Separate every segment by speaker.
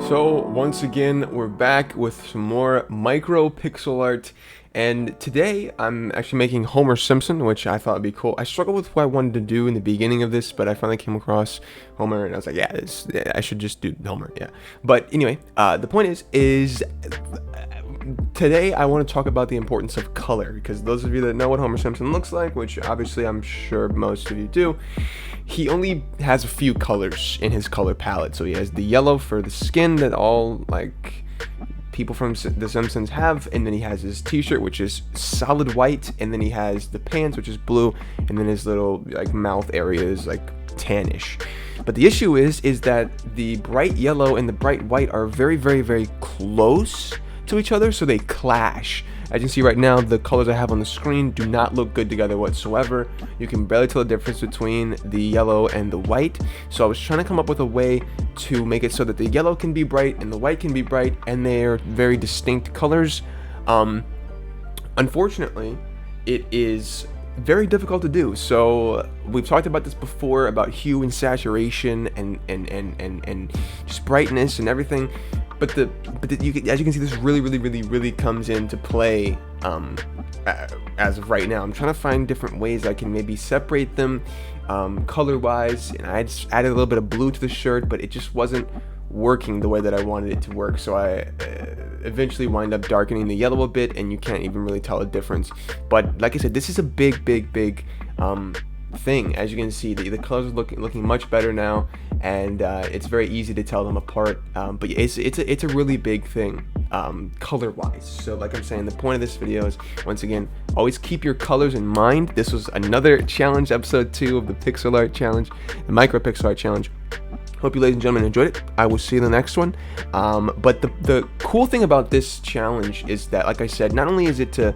Speaker 1: So once again, we're back with some more micro pixel art, and today I'm actually making Homer Simpson, which I thought would be cool. I struggled with what I wanted to do in the beginning of this, but I finally came across Homer, and I was like, yeah, I should just do Homer, yeah. But anyway, the point is today I want to talk about the importance of color, because those of you that know what Homer Simpson looks like, which obviously I'm sure most of you do, he only has a few colors in his color palette. So he has the yellow for the skin that all like people from The Simpsons have, and then he has his t-shirt, which is solid white, and then he has the pants, which is blue, and then his little like mouth area is like tannish. But the issue is that the bright yellow and the bright white are very, very, very close to each other, so they clash. As you can see right now, the colors I have on the screen do not look good together whatsoever. You can barely tell the difference between the yellow and the white. So I was trying to come up with a way to make it so that the yellow can be bright and the white can be bright, and they're very distinct colors. Unfortunately, it is very difficult to do. So we've talked about this before, about hue and saturation and just brightness and everything. But as you can see, this really comes into play as of right now. I'm trying to find different ways I can maybe separate them color-wise, and I just added a little bit of blue to the shirt, but it just wasn't working the way that I wanted it to work. So I eventually wind up darkening the yellow a bit, and you can't even really tell the difference. But like I said, this is a big thing. As you can see, the colors are looking much better now, and it's very easy to tell them apart. But it's a really big thing color wise. So like I'm saying, the point of this video is, once again, always keep your colors in mind. This was another challenge, episode 2 of the pixel art challenge, the micro pixel art challenge. Hope you ladies and gentlemen enjoyed it. I will see you in the next one. But the cool thing about this challenge is that, like I said, not only is it to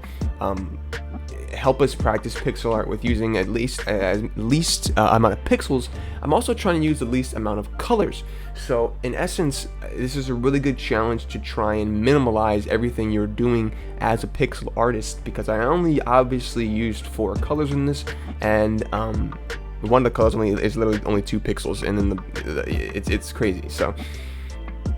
Speaker 1: help us practice pixel art with using at least amount of pixels, I'm also trying to use the least amount of colors. So in essence, this is a really good challenge to try and minimalize everything you're doing as a pixel artist, because I only obviously used 4 colors in this, and one of the colors is literally only 2 pixels, and then it's crazy. So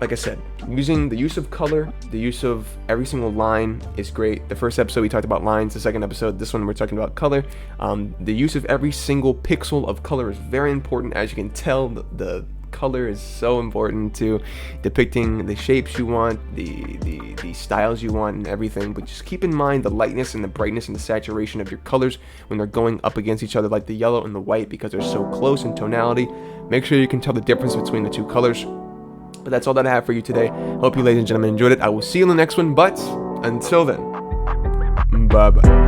Speaker 1: like I said, using the use of color, the use of every single line is great. The first episode we talked about lines, the second episode, this one we're talking about color. The use of every single pixel of color is very important. As you can tell, the color is so important to depicting the shapes you want, the styles you want, and everything. But just keep in mind the lightness and the brightness and the saturation of your colors when they're going up against each other, like the yellow and the white, because they're so close in tonality. Make sure you can tell the difference between the 2 colors. But that's all that I have for you today. Hope you ladies and gentlemen enjoyed it. I will see you in the next one, but until then, bye bye.